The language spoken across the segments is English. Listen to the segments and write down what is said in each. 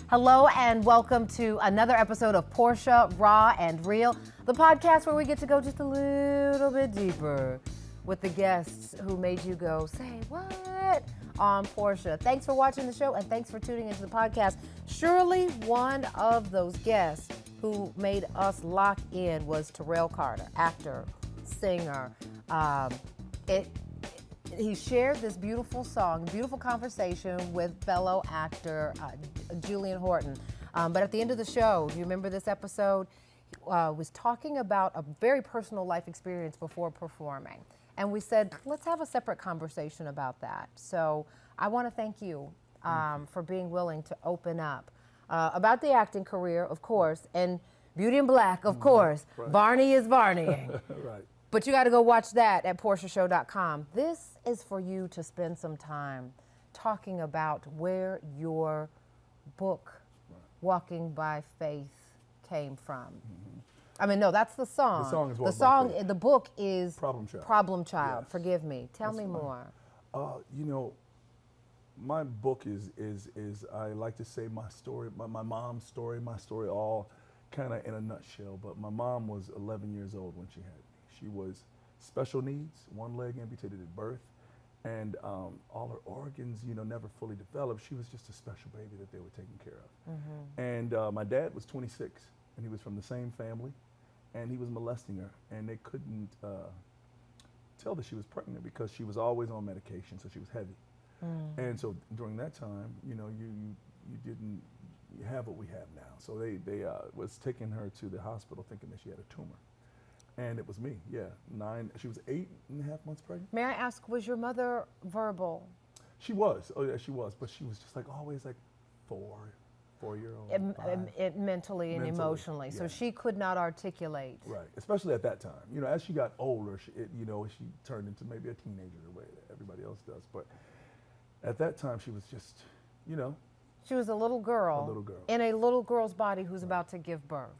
Hello and welcome to another episode of Portia, Raw and Real, the podcast where we get to go just a little bit deeper with the guests who made you go, say what? On Portia. Thanks for watching the show and thanks for tuning into the podcast. Surely one of those guests who made us lock in was Terrell Carter, actor, singer. He shared this beautiful song, beautiful conversation with fellow actor Julian Horton. But at the end of the show, do you remember this episode? Was talking about a very personal life experience before performing. And we said, let's have a separate conversation about that. So I want to thank you for being willing to open up about the acting career, of course, and Beauty in Black, of course. Right. Varney is Varneying. Right. But you got to go watch that at portiashow.com. This is for you to spend some time talking about where your book, Walking by Faith, came from. Mm-hmm. I mean, no, that's the song. The song is the song. The book is Problem Child. Yes. Forgive me. Tell that's me fine. more. You know, my book is I like to say my story, my mom's story, my story all kind of in a nutshell. But my mom was 11 years old when she had me. She was special needs, one leg amputated at birth, and all her organs, never fully developed. She was just a special baby that they were taking care of. Mm-hmm. And my dad was 26, and he was from the same family, and he was molesting her, and they couldn't tell that she was pregnant because she was always on medication, so she was heavy. Mm. And so during that time, you didn't have what we have now. So they was taking her to the hospital thinking that she had a tumor. And it was me, she was 8.5 months pregnant. May I ask, was your mother verbal? She was, she was, but she was just like always like 4-year-old. Mentally and emotionally, so she could not articulate. Right, especially at that time. As she got older, she turned into maybe a teenager the way that everybody else does. But at that time, she was just, She was a little girl. A little girl. In a little girl's body who's about to give birth.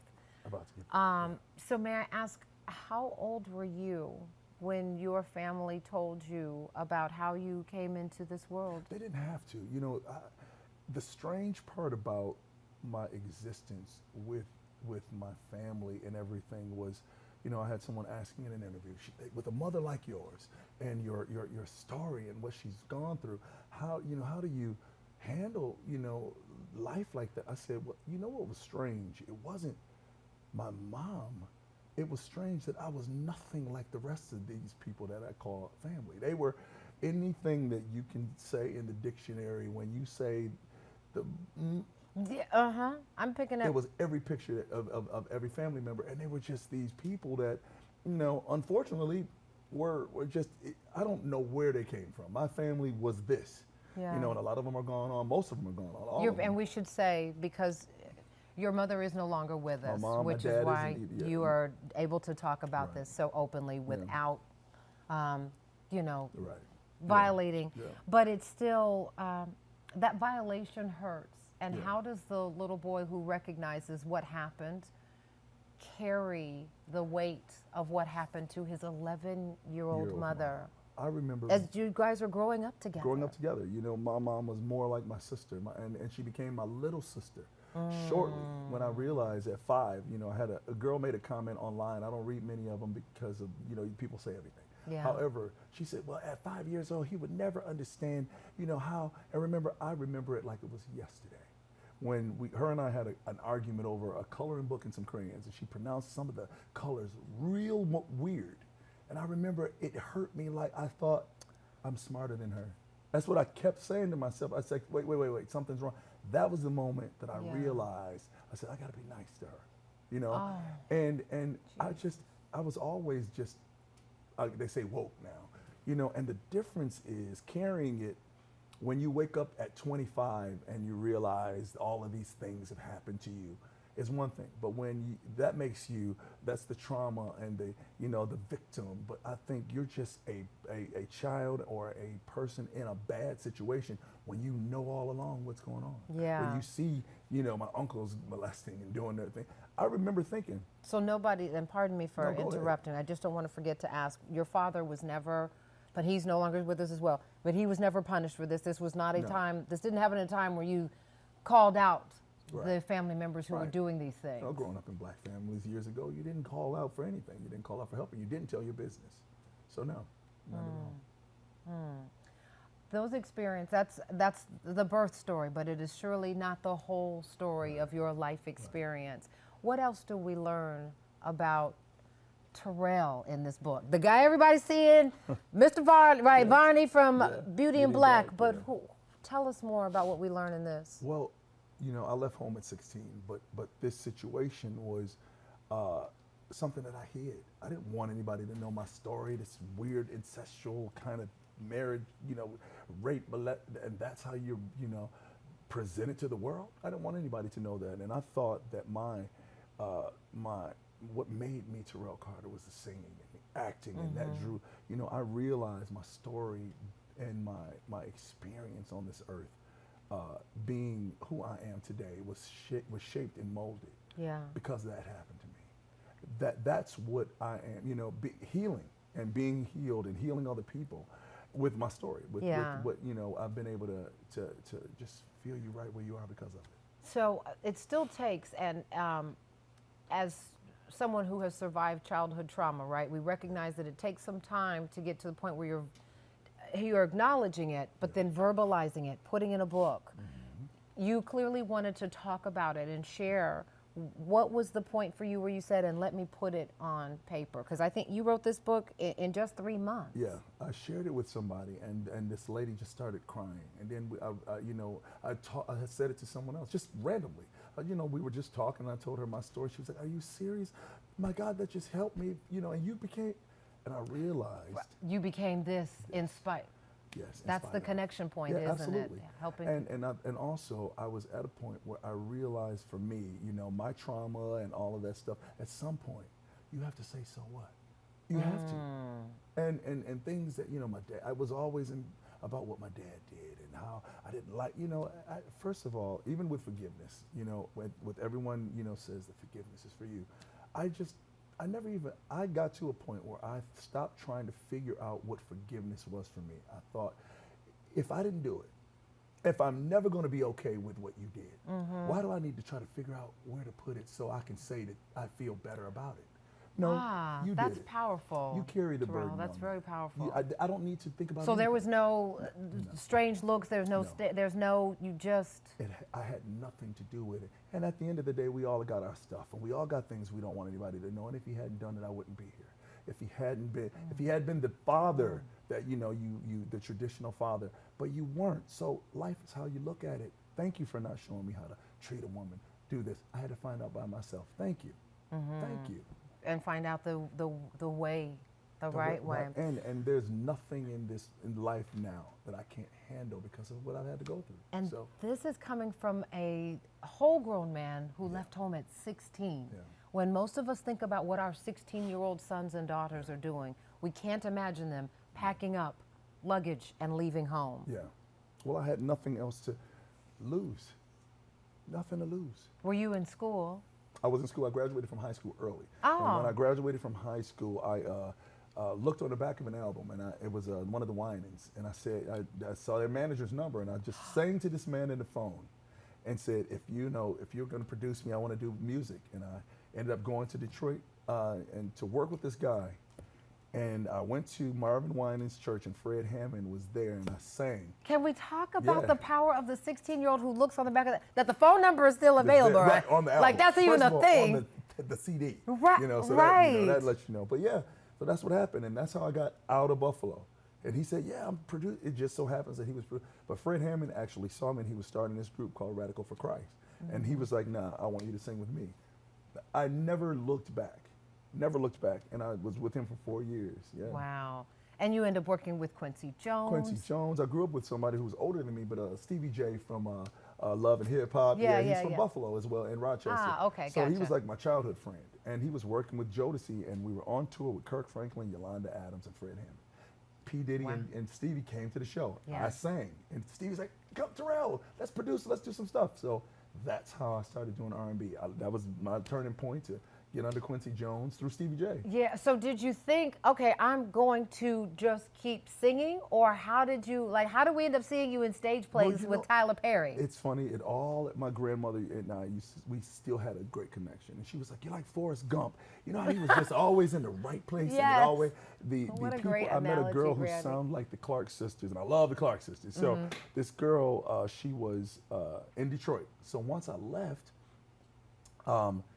About to give birth. So may I ask, how old were you when your family told you about how you came into this world? They didn't have to. The strange part about my existence with my family and everything was, I had someone ask me in an interview, with a mother like yours and your story and what she's gone through, how do you handle, life like that? I said, well, what was strange? It wasn't my mom. It was strange that I was nothing like the rest of these people that I call family. They were anything that you can say in the dictionary when you say I'm picking up. It was every picture of every family member, and they were just these people that, unfortunately, were just, I don't know where they came from. My family was this, and a lot of them are gone on. Most of them are gone on. And we should say, because your mother is no longer with us, which is why you are able to talk about this so openly without, violating. Yeah. But it's still, that violation hurts. And how does the little boy who recognizes what happened carry the weight of what happened to his 11-year-old mother? I remember as you guys were growing up together. My mom was more like my sister, and she became my little sister. Shortly, when I realized at 5, I had a girl made a comment online. I don't read many of them because of, people say everything. Yeah. However, she said, well, at 5 years old, he would never understand, how, and I remember it like it was yesterday. When her and I had an argument over a coloring book and some crayons, and she pronounced some of the colors real weird. And I remember it hurt me like I thought, I'm smarter than her. That's what I kept saying to myself. I said, wait, something's wrong. That was the moment that I realized, I said, I gotta be nice to her, and I was always just, they say woke now, and the difference is carrying it when you wake up at 25 and you realize all of these things have happened to you is one thing, but when that's the trauma and the victim. But I think you're just a child or a person in a bad situation when you know all along what's going on. Yeah. When you see, my uncle's molesting and doing their thing. I remember thinking. So nobody, and pardon me for interrupting, I just don't want to forget to ask, your father was never, but he's no longer with us as well, but he was never punished for this. This was not a time, this didn't happen at a time where you called out the family members who were doing these things. You know, growing up in black families years ago, you didn't call out for anything. You didn't call out for help, and you didn't tell your business. So no, not at all. Those experiences, that's the birth story, but it is surely not the whole story of your life experience. What else do we learn about Terrell in this book? The guy everybody's seeing, Mr. Varney, right? Varney from Beauty and Black. But tell us more about what we learn in this. Well, you know, I left home at 16, but this situation was something that I hid. I didn't want anybody to know my story. This weird incestual kind of marriage, you know, rape, and that's how you're, you know, presented to the world. I didn't want anybody to know that, and I thought that what made me Terrell Carter was the singing and the acting, and that drew, you know, I realized my story and my experience on this earth, being who I am today, was shaped and molded because that happened to me. That's what I am, you know, healing and being healed and healing other people with my story, with what, you know, I've been able to just feel you right where you are because of it. So it still takes, and as someone who has survived childhood trauma, right, we recognize that it takes some time to get to the point where you're acknowledging it, but then verbalizing it, putting in a book. You clearly wanted to talk about it and share. What was the point for you where you said, and let me put it on paper? Because I think you wrote this book in just 3 months. Yeah, I shared it with somebody, and this lady just started crying. And then, you know, I had said it to someone else, just randomly. You know, we were just talking, and I told her my story. She was like, "Are you serious? My God, that just helped me." You know, and you became, and I realized. You became this in spite. Yes, that's the connection point, isn't absolutely. it? Helping. And also, I was at a point where I realized, for me, you know, my trauma and all of that stuff. At some point, you have to say, "So what?" You have to. And things that, you know, my dad. I was always about what my dad did and how I didn't like. You know, first of all, even with forgiveness, you know, with everyone, you know, says that forgiveness is for you. I got to a point where I stopped trying to figure out what forgiveness was for me. I thought, if I didn't do it, if I'm never going to be okay with what you did, why do I need to try to figure out where to put it so I can say that I feel better about it? No, you that's did it. powerful. You carry the burden. That's very powerful. I don't need to think about it. So there was no strange looks. There's no, you just. I had nothing to do with it. And at the end of the day, we all got our stuff, and we all got things we don't want anybody to know. And if he hadn't done it, I wouldn't be here. If he hadn't been, if he had been the father that, you know, the traditional father, but you weren't. So life is how you look at it. Thank you for not showing me how to treat a woman. Do this. I had to find out by myself. Thank you. Thank you. And find out the way, the right way. And there's nothing in life now that I can't handle because of what I've had to go through. And this is coming from a whole grown man who left home at 16. When most of us think about what our 16-year-old sons and daughters are doing, we can't imagine them packing up luggage and leaving home. Yeah. Well, I had nothing else to lose. Nothing to lose. Were you in school? I was in school. I graduated from high school early. Oh. And when I graduated from high school, I looked on the back of an album, and it was one of the Winans. And I said, I saw their manager's number, and I just sang to this man in the phone and said, if you're going to produce me, I want to do music. And I ended up going to Detroit and to work with this guy. And I went to Marvin Winans' church, and Fred Hammond was there, and I sang. Can we talk about the power of the 16-year-old who looks on the back of that the phone number is still available, right? On the album. Like, that's even a thing. On the CD. Right, you know, so that lets you know. But yeah, so that's what happened, and that's how I got out of Buffalo. And he said, yeah, I'm producing. It just so happens that he was, but Fred Hammond actually saw me, and he was starting this group called Radical for Christ. And he was like, nah, I want you to sing with me. I never looked back. Never looked back, and I was with him for 4 years. Yeah. Wow. And you end up working with Quincy Jones. Quincy Jones. I grew up with somebody who was older than me, but Stevie J from Love and Hip Hop. He's from Buffalo as well, in Rochester. Ah, okay, so he was like my childhood friend, and he was working with Jodeci, and we were on tour with Kirk Franklin, Yolanda Adams, and Fred Hammond. P. Diddy and Stevie came to the show. I sang, and Stevie's like, "Come, Terrell, let's produce, let's do some stuff." So that's how I started doing R&B. That was my turning point to get under Quincy Jones through Stevie J. Yeah, so did you think, okay, I'm going to just keep singing, or how did we end up seeing you in stage plays with Tyler Perry? It's funny, my grandmother and I, we still had a great connection. And she was like, you're like Forrest Gump. You know how he was just always in the right place? Yes. And always, What a people, great I met a girl who analogy, sounded like the Clark sisters, and I love the Clark sisters. So this girl, she was in Detroit. So once I left,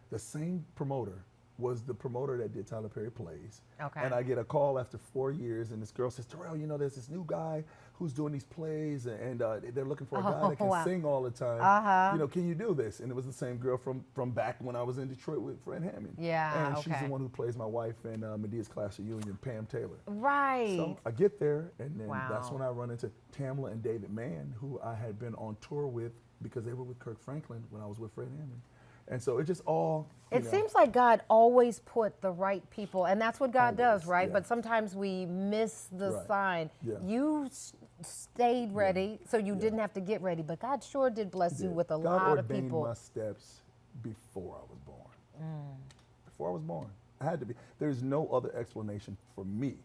the same promoter was the promoter that did Tyler Perry plays. Okay. And I get a call after 4 years, and this girl says, Terrell, you know, there's this new guy who's doing these plays, and they're looking for a guy that can sing all the time. You know, can you do this? And it was the same girl from back when I was in Detroit with Fred Hammond. Yeah, and she's the one who plays my wife in Medea's Class of Union, Pam Taylor. Right. So I get there, and then that's when I run into Tamla and David Mann, who I had been on tour with because they were with Kirk Franklin when I was with Fred Hammond. And so it just all. It seems like God always put the right people, and that's what God does, right? Yeah. But sometimes we miss the sign. Yeah. You stayed ready, so you didn't have to get ready, but God sure did bless you with a lot of people. God ordained my steps before I was born. Before I was born. I had to be. There's no other explanation for me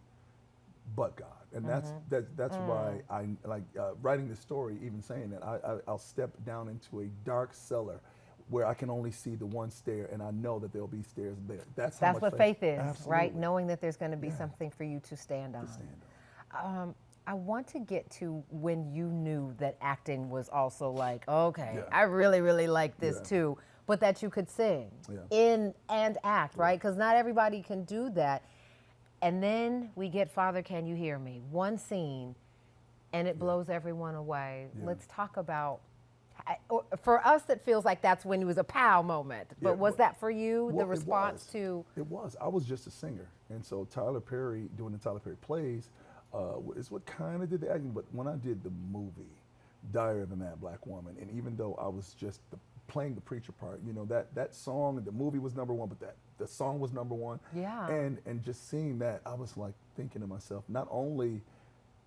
but God. And that's why I like writing the story, even saying that I'll step down into a dark cellar where I can only see the one stair, and I know that there'll be stairs there. That's what faith is, Absolutely. right? Knowing that there's going to be something for you to stand on. I want to get to when you knew that acting was also like, okay, I really, really like this too, but that you could sing in and act, right? Because not everybody can do that. And then we get Father, Can You Hear Me? One scene, and it blows everyone away. Let's talk about. For us, it feels like that's when it was a pow moment. But was that for you, the response to? It was. I was just a singer. And so Tyler Perry, doing the Tyler Perry plays, is what kind of did the acting. But when I did the movie, Diary of a Mad Black Woman, and even though I was just playing the preacher part, you know, that song, the movie was #1, but the song was #1. Yeah. And just seeing that, I was like thinking to myself, not only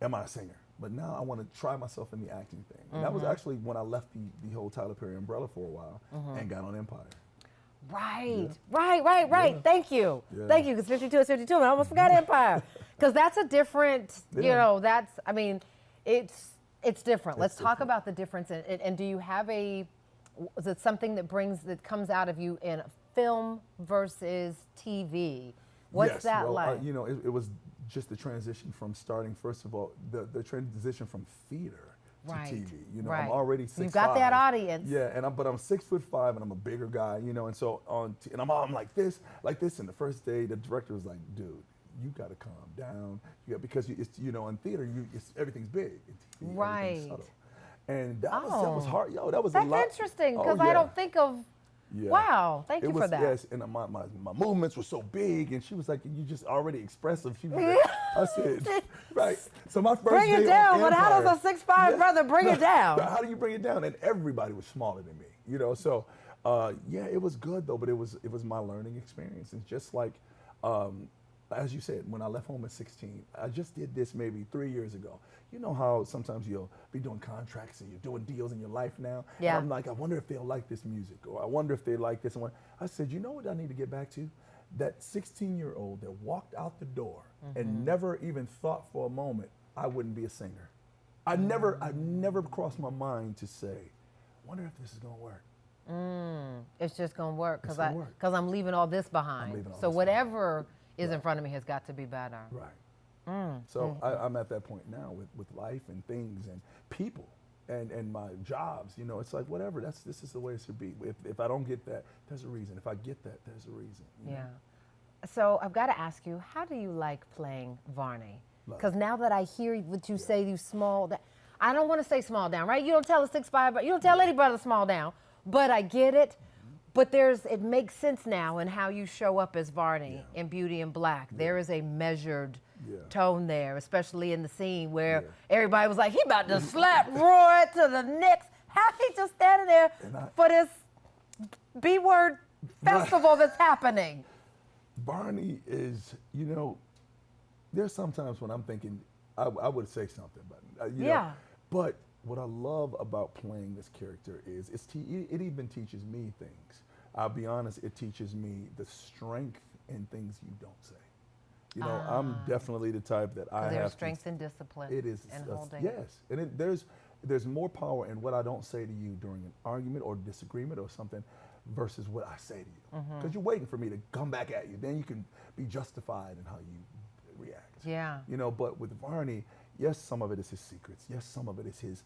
am I a singer, but now I want to try myself in the acting thing. And that was actually when I left the whole Tyler Perry umbrella for a while and got on Empire. Right. Thank you. Thank you, because 52 is 52, and I almost forgot Empire. Because that's a different, you know, it's different. Let's talk about the difference. And do you have is it something that comes out of you in film versus TV? What's that like? You know, it was just the transition from starting, first of all, the transition from theater to TV. You know, I'm already 6'5". You got that audience. Yeah, but I'm 6'5" and I'm a bigger guy, you know, and so and I'm like this. And the first day, the director was like, dude, you got to calm down. Because it's, you know, in theater, everything's big. In TV, everything's subtle. And that was hard. Yo, that was a lot. That's interesting, because I don't think of. Yeah. Wow, thank you for that. Yes, and my movements were so big, and she was like, "You just already expressive." She was like, I said, "Right." So my first bring it day down, on but how does a 6'5" brother bring it down? How do you bring it down? And everybody was smaller than me, you know. So, it was good though, but it was my learning experience. And just like, as you said, when I left home at 16, I just did this maybe 3 years ago. You know how sometimes you'll be doing contracts and you're doing deals in your life now? Yeah. And I'm like, I wonder if they'll like this music, or I wonder if they like this. And I said, you know what I need to get back to? That 16-year-old that walked out the door and never even thought for a moment I wouldn't be a singer. I never crossed my mind to say, wonder if this is gonna work. It's just gonna work because I'm leaving all this behind. So whatever is in front of me has got to be better. Right. So I'm at that point now with life and things and people and my jobs. You know, it's like whatever. This is the way it should be. If I don't get that, there's a reason. If I get that, there's a reason. You know? So I've got to ask you, how do you like playing Varney? Because now that I hear what you say, you small. I don't want to say small down, right? You don't tell a 6'5", but you don't tell anybody to small down. But I get it. But it makes sense now in how you show up as Varney in Beauty and Black. There is a measured tone there, especially in the scene where everybody was like, he about to slap Roy to the next. How he just standing there for this B-word festival that's happening? Varney is, you know, there's sometimes when I'm thinking I would say something, but you know, but what I love about playing this character is it even teaches me things. I'll be honest, it teaches me the strength in things you don't say. You know, I'm definitely the type that I have there's strength and discipline. It is and holding. yes, and there's more power in what I don't say to you during an argument or disagreement or something, versus what I say to you. Because you're waiting for me to come back at you, then you can be justified in how you react. Yeah. You know, but with Varney, yes, some of it is his secrets. Yes, some of it is his,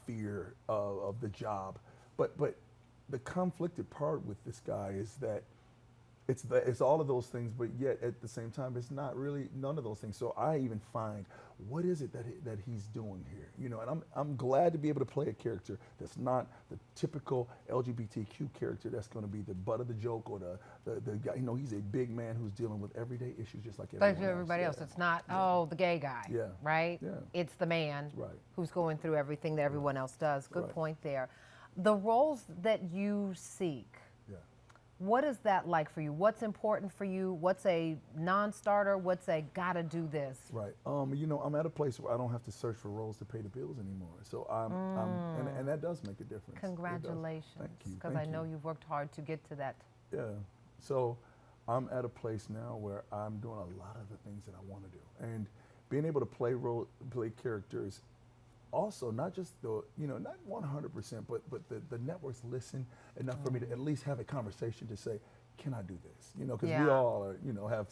fear of the job. But the conflicted part with this guy is that it's all of those things, but yet at the same time, it's not really none of those things. So I even find, what is it that he's doing here? You know, and I'm glad to be able to play a character that's not the typical LGBTQ character that's going to be the butt of the joke or the guy. You know, he's a big man who's dealing with everyday issues just like everybody else. It's not the gay guy. Yeah. Right. Yeah. It's the man. Right. Who's going through everything that everyone else does. Good Right. point there. The roles that you seek. What is that like for you? What's important for you? What's a non-starter? What's a gotta do this? Right. I'm at a place where I don't have to search for roles to pay the bills anymore. So and that does make a difference. Congratulations. Thank you. Because I know you've worked hard to get to that. Yeah. So I'm at a place now where I'm doing a lot of the things that I want to do, and being able to play characters. Also, not just not 100%, but the networks listen enough for me to at least have a conversation to say, can I do this? You know, because we all are, have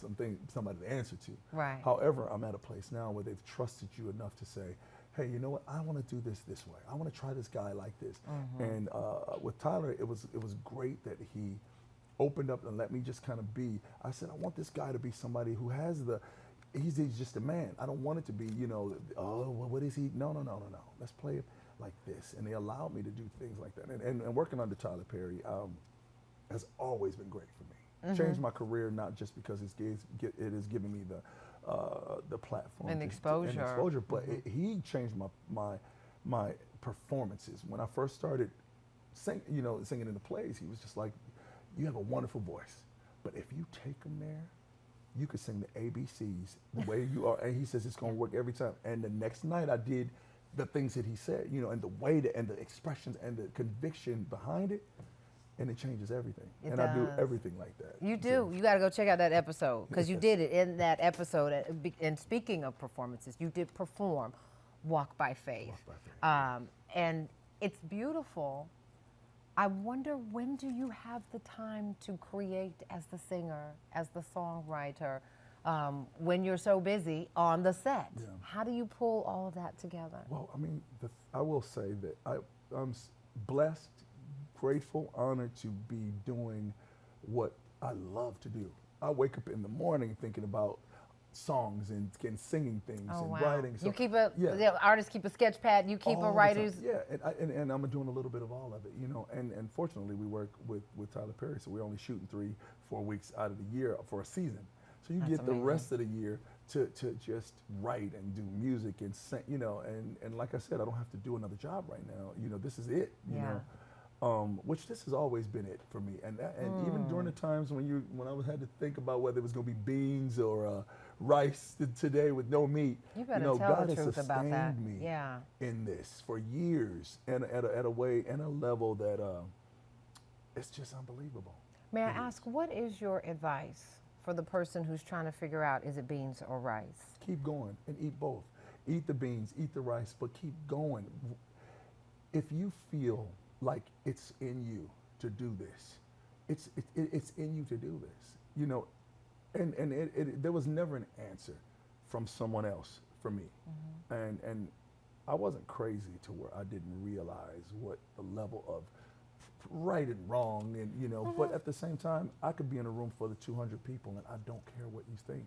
somebody to answer to. Right. However, I'm at a place now where they've trusted you enough to say, hey, you know what? I want to do this way. I want to try this guy like this. And with Tyler, it was great that he opened up and let me just kind of be. I said, I want this guy to be somebody who has he's just a man. I don't want it to be, what is he? No. Let's play it like this. And they allowed me to do things like that. And working under Tyler Perry has always been great for me. Changed my career, not just because it is giving me the platform and exposure, but he changed my performances. When I first started singing in the plays, he was just like, you have a wonderful voice, but if you take them there, you could sing the ABCs the way you are. And he says it's going to work every time. And the next night I did the things that he said, and the way and the expressions and the conviction behind it, and it changes everything. I do everything like that. You do. You got to go check out that episode because you did it in that episode. And speaking of performances, you did perform Walk by Faith. Walk by Faith. And it's beautiful. I wonder, when do you have the time to create as the singer, as the songwriter, when you're so busy on the set? Yeah. How do you pull all of that together? Well, I mean, I will say that I'm blessed, grateful, honored to be doing what I love to do. I wake up in the morning thinking about songs and singing things and writing. So, you keep the artists keep a sketch pad. You keep a writer's. Yeah, and I'm doing a little bit of all of it, And fortunately, we work with Tyler Perry, so we're only shooting 3-4 weeks out of the year for a season. So you get the rest of the year to just write and do music and sing, And like I said, I don't have to do another job right now. This is it. Which this has always been it for me, and even during the times when I had to think about whether it was going to be beans or rice today with no meat. You better tell God the truth has about that. sustained me in this for years, and at a way and a level that it's just unbelievable. May I ask, what is your advice for the person who's trying to figure out, is it beans or rice? Keep going and eat both. Eat the beans, eat the rice, but keep going. If you feel like it's in you to do this, it's in you to do this, and there was never an answer from someone else for me, and I wasn't crazy to where I didn't realize what the level of right and wrong, and but at the same time, I could be in a room full of 200 people and I don't care what you think,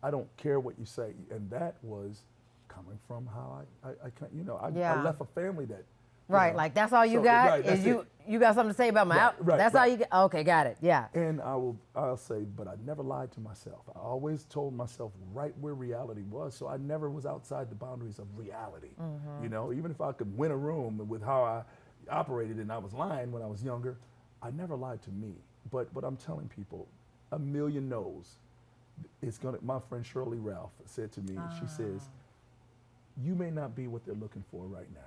I don't care what you say, and that was coming from how I left a family that. Right, like that's all you got? Right, is you got something to say about my that's all you got? Okay, got it, yeah. And I'll say, but I never lied to myself. I always told myself right where reality was, so I never was outside the boundaries of reality. Even if I could win a room with how I operated and I was lying when I was younger, I never lied to me. But I'm telling people, a million no's. My friend Shirley Ralph said to me, she says, you may not be what they're looking for right now,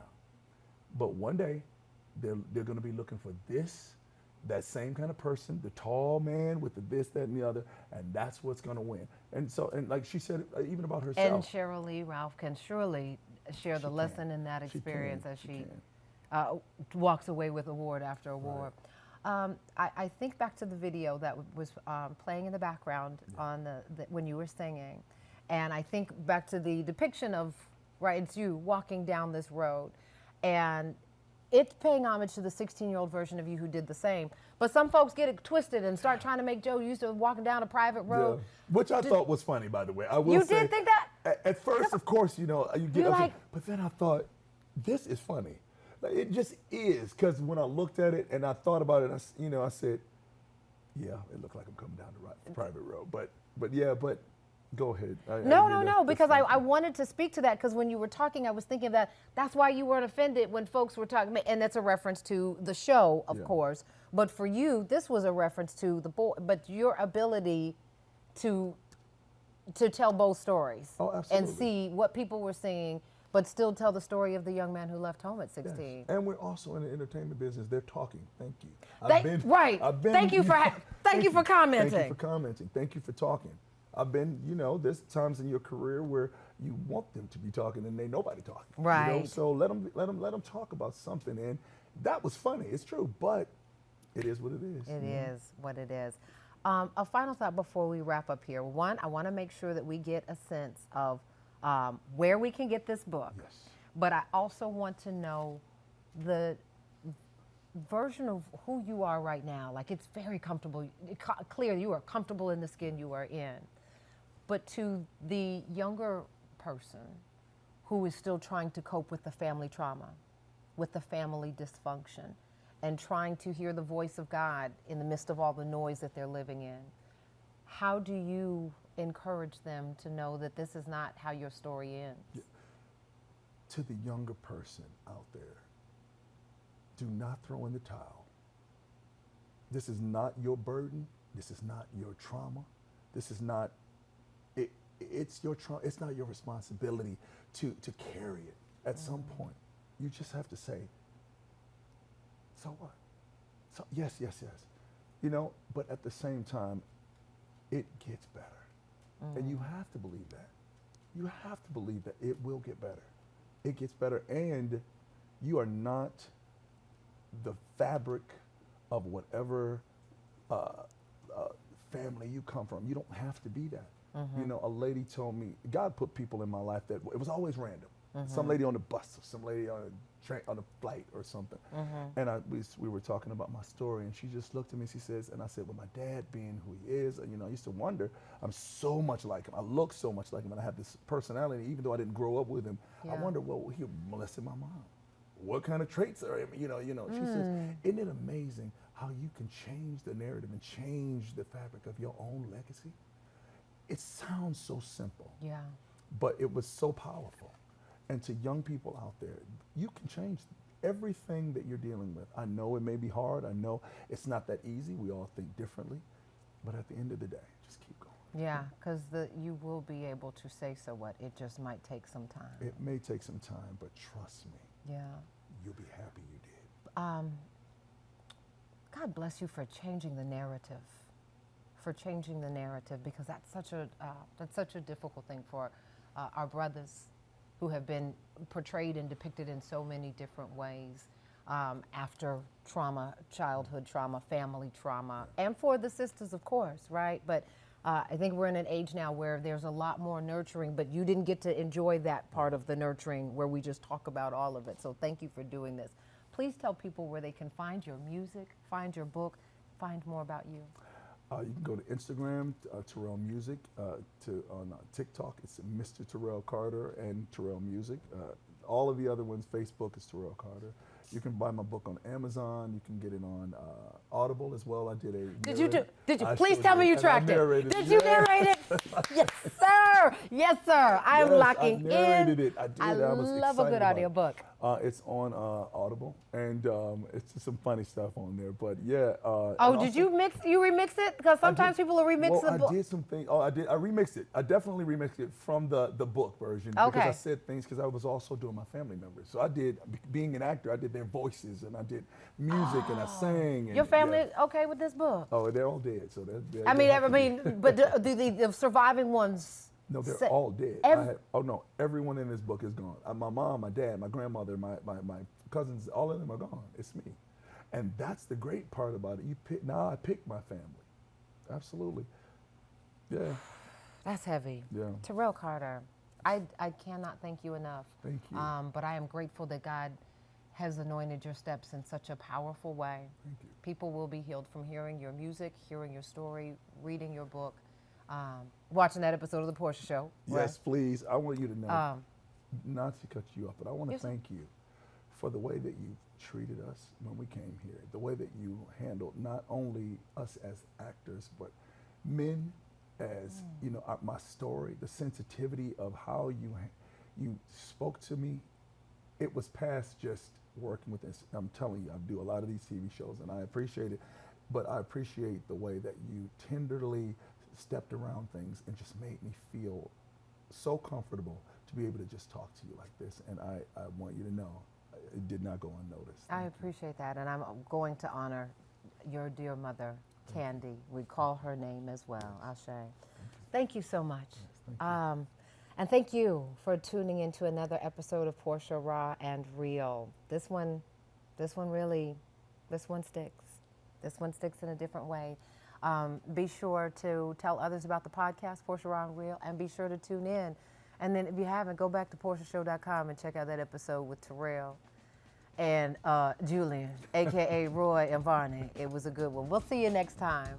but one day they're going to be looking for this, that same kind of person, the tall man with the this, that, and the other, and that's what's going to win. And so, and like she said, even about herself. And Cheryl Lee Ralph can surely share the lesson in that experience as she walks away with award after award. Right. I think back to the video that was playing in the background on when you were singing, and I think back to the depiction of, right, it's you walking down this road, and it's paying homage to the 16-year-old version of you who did the same. But some folks get it twisted and start trying to make Joe used to walking down a private road. Yeah. Which I thought was funny, by the way. I will say. You did think that? At first, of course, you know, you get like, but then I thought, this is funny. Like, it just is, because when I looked at it and I thought about it, I said, yeah, it looked like I'm coming down the private road. But go ahead. No, because I wanted to speak to that, because when you were talking, I was thinking that that's why you weren't offended when folks were talking, and that's a reference to the show, of course. But for you, this was a reference to the boy, but your ability to tell both stories and see what people were seeing, but still tell the story of the young man who left home at 16. Yes. And we're also in the entertainment business. They're talking. Thank you. Thank you for commenting. Thank you for commenting. Thank you for talking. I've been, there's times in your career where you want them to be talking and nobody talking. Right. So let them talk about something. And that was funny. It's true, but it is what it is. It is what it is. A final thought before we wrap up here. One, I want to make sure that we get a sense of where we can get this book. Yes. But I also want to know the version of who you are right now. Like, it's very comfortable, clear you are comfortable in the skin you are in. But to the younger person who is still trying to cope with the family trauma, with the family dysfunction, and trying to hear the voice of God in the midst of all the noise that they're living in, how do you encourage them to know that this is not how your story ends? Yeah. To the younger person out there, do not throw in the towel. This is not your burden. This is not your trauma. This is not, it's your trauma. It's not your responsibility to carry it. At some point, you just have to say, so what? So yes. But at the same time, it gets better. And you have to believe that. You have to believe that it will get better. It gets better, and you are not the fabric of whatever family you come from. You don't have to be that. A lady told me, God put people in my life that it was always random. Some lady on the bus, or some lady on a train, on a flight or something. And we were talking about my story, and she just looked at me, she says, and I said, well, my dad being who he is, I used to wonder, I'm so much like him. I look so much like him, and I have this personality, even though I didn't grow up with him. I wonder, well, he molested my mom. What kind of traits are him? She says, isn't it amazing how you can change the narrative and change the fabric of your own legacy? It sounds so simple, but it was so powerful. And to young people out there, you can change everything that you're dealing with. I know it may be hard. I know it's not that easy. We all think differently. But at the end of the day, just keep going. Yeah, because you will be able to say so what. It just might take some time. It may take some time, but trust me. Yeah. You'll be happy you did. God bless you for changing the narrative. Because that's such a difficult thing for our brothers who have been portrayed and depicted in so many different ways after trauma, childhood trauma, family trauma, and for the sisters, of course, right? But I think we're in an age now where there's a lot more nurturing, but you didn't get to enjoy that part of the nurturing where we just talk about all of it. So thank you for doing this. Please tell people where they can find your music, find your book, find more about you. You can go to Instagram, Terrell Music, on TikTok, it's Mr. Terrell Carter and Terrell Music. All of the other ones, Facebook is Terrell Carter. You can buy my book on Amazon. You can get it on Audible as well. I did a. Did you? Please tell me you tracked it. Did you narrate it? Yes, sir. Yes, sir. I'm locking in. I narrated it. I did. I was love a good about audiobook. It's on Audible, and it's just some funny stuff on there. But yeah. Oh, did you remix it? Because sometimes people will remix the book. I did some things. Oh, I did. I remixed it. I definitely remixed it from the book version because I said things because I was also doing my family members. So I did, being an actor, I did their voices and I did music and I sang. And, your family is okay with this book? Oh, they're all dead. So they're but do the surviving ones? No, they're all dead. No, everyone in this book is gone. My mom, my dad, my grandmother, my cousins, all of them are gone. It's me. And that's the great part about it. Now I pick my family. Absolutely. Yeah. That's heavy. Yeah. Terrell Carter, I cannot thank you enough. Thank you. But I am grateful that God has anointed your steps in such a powerful way. Thank you. People will be healed from hearing your music, hearing your story, reading your book. Watching that episode of the Portia Show. Yes, right? Please. I want you to know, not to cut you off, but I want to thank you for the way that you treated us when we came here, the way that you handled not only us as actors, but men as, my story, the sensitivity of how you spoke to me. It was past just working with this. I'm telling you, I do a lot of these TV shows and I appreciate it, but I appreciate the way that you tenderly stepped around things and just made me feel so comfortable to be able to just talk to you like this. And I want you to know it did not go unnoticed. I appreciate that. And I'm going to honor your dear mother, Candy. We call her name as well, Ashe. Thank you so much. Yes, thank you. And thank you for tuning into another episode of Portia Raw and Real. This one sticks. This one sticks in a different way. Be sure to tell others about the podcast, Portia Raw and Real, and be sure to tune in. And then if you haven't, go back to PortiaShow.com and check out that episode with Terrell and Julian, a.k.a. Roy and Varney. It was a good one. We'll see you next time.